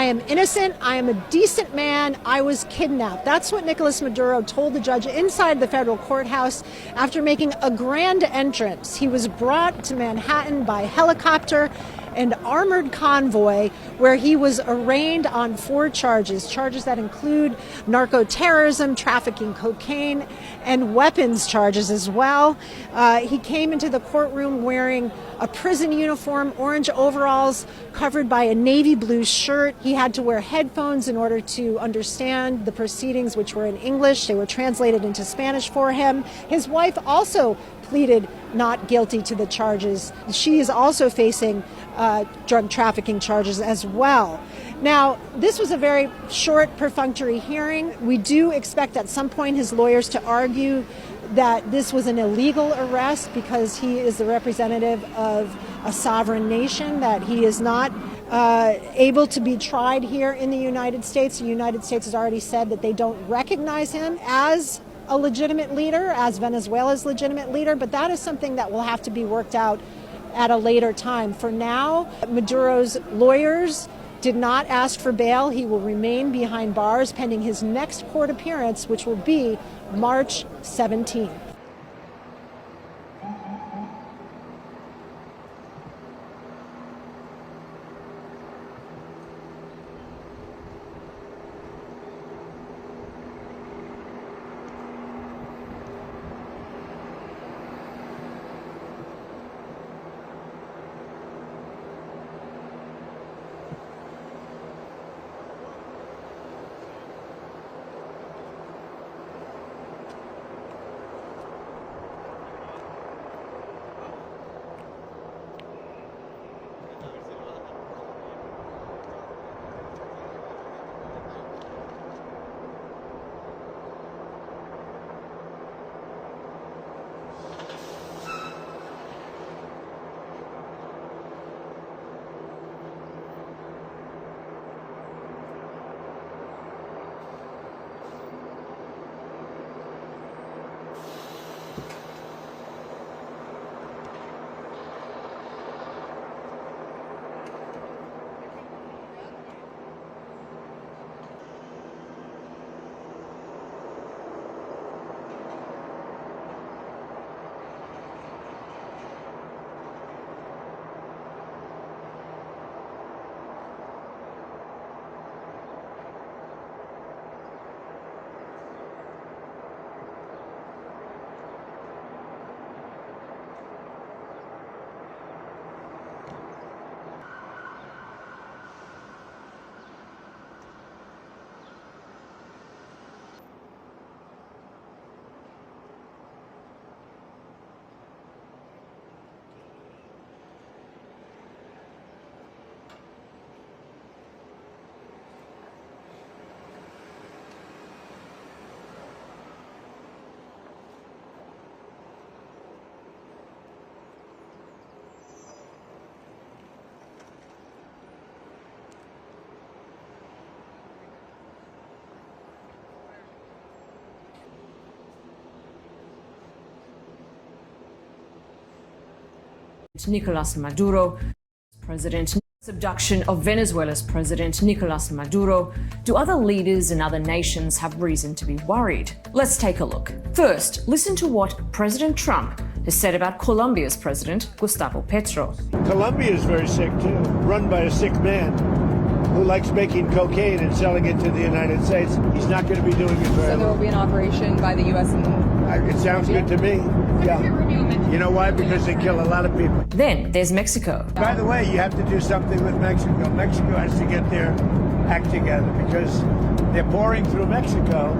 am innocent, I am a decent man, I was kidnapped. That's what Nicolás Maduro told the judge inside the federal courthouse after making a grand entrance. He was brought to Manhattan by helicopter and armored convoy, where he was arraigned on 4 charges that include narco-terrorism, trafficking cocaine, and weapons charges as well. He came into the courtroom wearing a prison uniform, orange overalls covered by a navy blue shirt. He had to wear headphones in order to understand the proceedings, which were in English. They were translated into Spanish for him. His wife also pleaded not guilty to the charges. She is also facing drug trafficking charges as well. Now, this was a very short, perfunctory hearing. We do expect at some point his lawyers to argue that this was an illegal arrest because he is the representative of a sovereign nation, that he is not able to be tried here in the United States. The United States has already said that they don't recognize him as a legitimate leader, as Venezuela's legitimate leader, but that is something that will have to be worked out at a later time. For now, Maduro's lawyers did not ask for bail. He will remain behind bars pending his next court appearance, which will be March 17th. Nicolás Maduro, president, abduction of Venezuela's president Nicolás Maduro. Do other leaders in other nations have reason to be worried? Let's take a look. First, listen to what President Trump has said about Colombia's president, Gustavo Petro. Colombia is very sick too, run by a sick man who likes making cocaine and selling it to the United States. He's not going to be doing it forever. So there will be an operation by the U.S. It sounds good to me. Yeah. You know why? Because they kill a lot of people. Then there's Mexico. By the way, you have to do something with Mexico. Mexico has to get their act together because they're pouring through Mexico,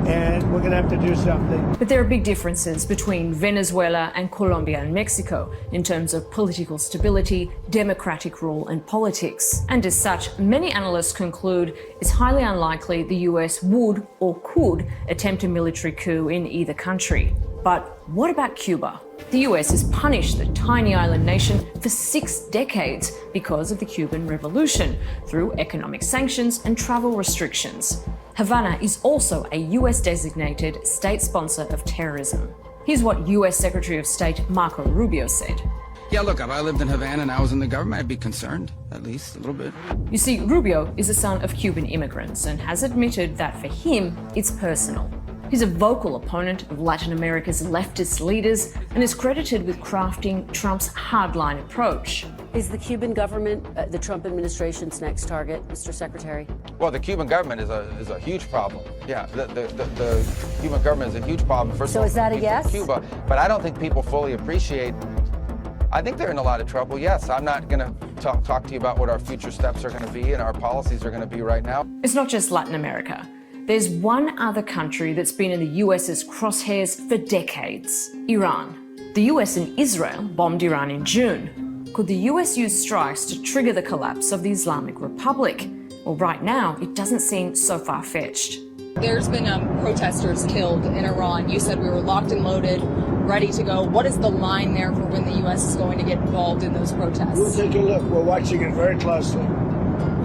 and we're going to have to do something. But there are big differences between Venezuela and Colombia and Mexico in terms of political stability, democratic rule and politics. And as such, many analysts conclude it's highly unlikely the US would or could attempt a military coup in either country. But what about Cuba? The US has punished the tiny island nation for 6 decades because of the Cuban Revolution through economic sanctions and travel restrictions. Havana is also a US-designated state sponsor of terrorism. Here's what US Secretary of State Marco Rubio said. Yeah, look, if I lived in Havana and I was in the government, I'd be concerned, at least a little bit. You see, Rubio is a son of Cuban immigrants and has admitted that for him, it's personal. He's a vocal opponent of Latin America's leftist leaders and is credited with crafting Trump's hardline approach. Is the Cuban government the Trump administration's next target, Mr. Secretary? Well, the Cuban government is a huge problem. Yeah, the Cuban government is a huge problem. First of all, is that a yes? Cuba, but I don't think people fully appreciate. I think they're in a lot of trouble. Yes, I'm not going to talk to you about what our future steps are going to be and our policies are going to be right now. It's not just Latin America. There's one other country that's been in the US's crosshairs for decades: Iran. The US and Israel bombed Iran in June. Could the US use strikes to trigger the collapse of the Islamic Republic? Well, right now, it doesn't seem so far-fetched. There's been protesters killed in Iran. You said we were locked and loaded, ready to go. What is the line there for when the U.S. is going to get involved in those protests? We'll take a look. We're watching it very closely.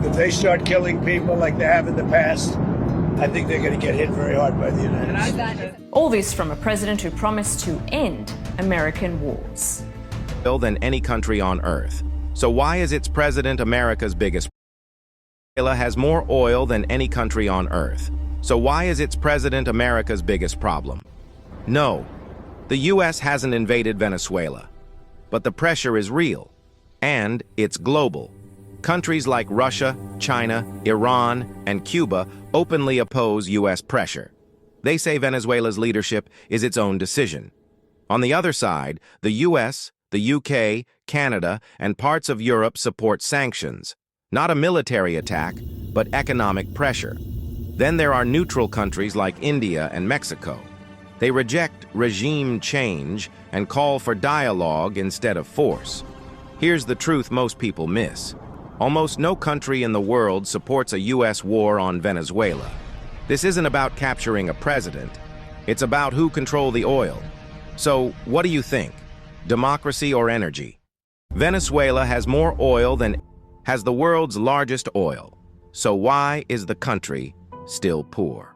If they start killing people like they have in the past, I think they're going to get hit very hard by the United States. All this from a president who promised to end American wars. Than any country on earth. So why is its president America's biggest? Venezuela has more oil than any country on earth. So why is its president America's biggest problem? No, the U.S. hasn't invaded Venezuela, but the pressure is real, and it's global. Countries like Russia, China, Iran, and Cuba openly oppose U.S. pressure. They say Venezuela's leadership is its own decision. On the other side, the U.S., the UK, Canada, and parts of Europe support sanctions, not a military attack, but economic pressure. Then there are neutral countries like India and Mexico. They reject regime change and call for dialogue instead of force. Here's the truth most people miss. Almost no country in the world supports a U.S. war on Venezuela. This isn't about capturing a president. It's about who controls the oil. So, what do you think? Democracy or energy? Venezuela has more oil than has the world's largest oil. So why is the country still poor?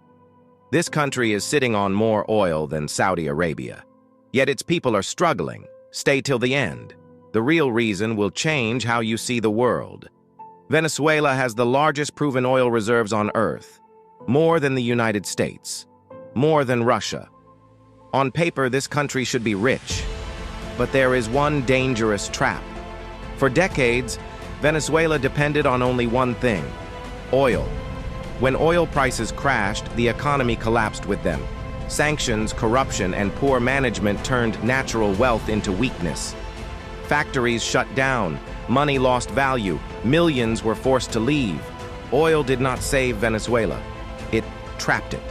This country is sitting on more oil than Saudi Arabia. Yet its people are struggling. Stay till the end. The real reason will change how you see the world. Venezuela has the largest proven oil reserves on Earth. More than the United States. More than Russia. On paper, this country should be rich. But there is one dangerous trap. For decades, Venezuela depended on only one thing: oil. When oil prices crashed, the economy collapsed with them. Sanctions, corruption, and poor management turned natural wealth into weakness. Factories shut down, money lost value, millions were forced to leave. Oil did not save Venezuela. It trapped it.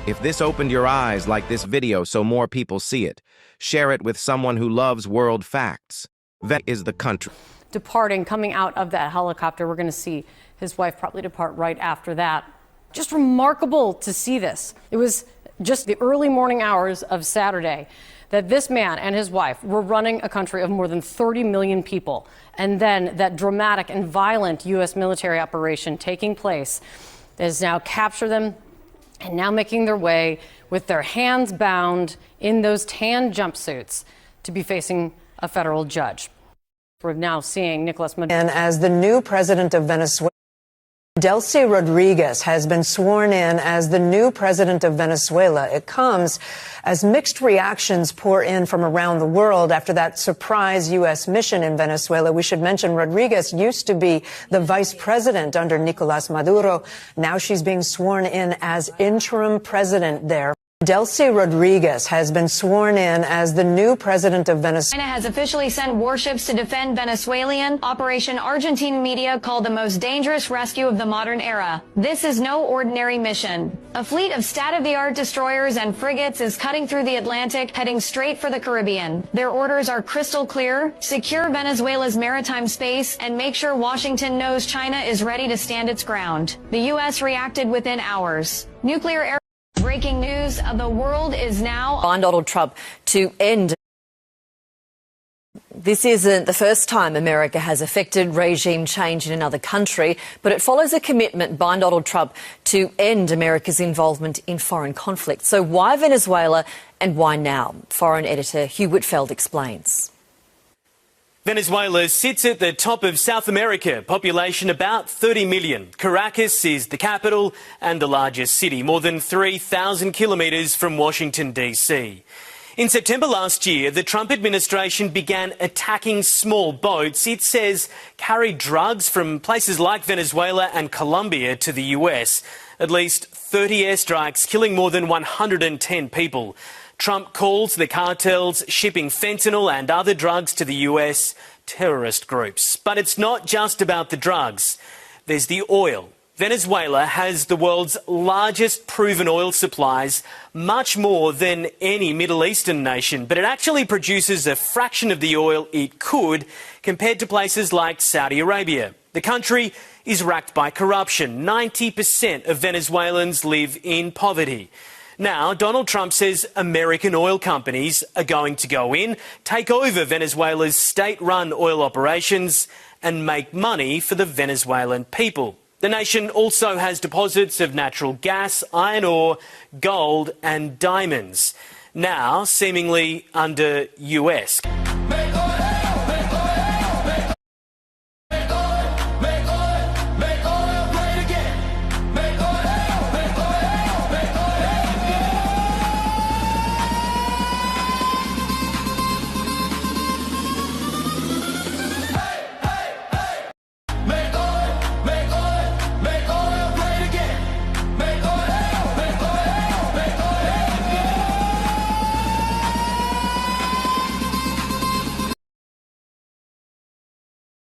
If this opened your eyes like this video so more people see it, share it with someone who loves world facts. That is the country. Departing, coming out of that helicopter, we're going to see his wife probably depart right after that. Just remarkable to see this. It was just the early morning hours of Saturday that this man and his wife were running a country of more than 30 million people. And then that dramatic and violent U.S. military operation taking place has now captured them and now making their way with their hands bound in those tan jumpsuits to be facing a federal judge. We're now seeing Nicolás Maduro. And as the new president of Venezuela, Delcy Rodriguez has been sworn in as the new president of Venezuela. It comes as mixed reactions pour in from around the world after that surprise U.S. mission in Venezuela. We should mention Rodriguez used to be the vice president under Nicolás Maduro. Now she's being sworn in as interim president there. Delcy Rodriguez has been sworn in as the new president of Venezuela. China has officially sent warships to defend Venezuelan. Operation Argentine media called the most dangerous rescue of the modern era. This is no ordinary mission. A fleet of state-of-the-art destroyers and frigates is cutting through the Atlantic, heading straight for the Caribbean. Their orders are crystal clear: secure Venezuela's maritime space and make sure Washington knows China is ready to stand its ground. The U.S. reacted within hours. Nuclear air. Breaking news, the world is now on Donald Trump to end. This isn't the first time America has effected regime change in another country, but it follows a commitment by Donald Trump to end America's involvement in foreign conflict. So why Venezuela and why now? Foreign editor Hugh Whitfeld explains. Venezuela sits at the top of South America, population about 30 million. Caracas is the capital and the largest city, more than 3,000 kilometres from Washington, D.C. In September last year, the Trump administration began attacking small boats it says carried drugs from places like Venezuela and Colombia to the US. At least 30 airstrikes, killing more than 110 people. Trump calls the cartels shipping fentanyl and other drugs to the US terrorist groups. But it's not just about the drugs. There's the oil. Venezuela has the world's largest proven oil supplies, much more than any Middle Eastern nation, but it actually produces a fraction of the oil it could compared to places like Saudi Arabia. The country is racked by corruption. 90% of Venezuelans live in poverty. Now, Donald Trump says American oil companies are going to go in, take over Venezuela's state-run oil operations and make money for the Venezuelan people. The nation also has deposits of natural gas, iron ore, gold and diamonds, now seemingly under US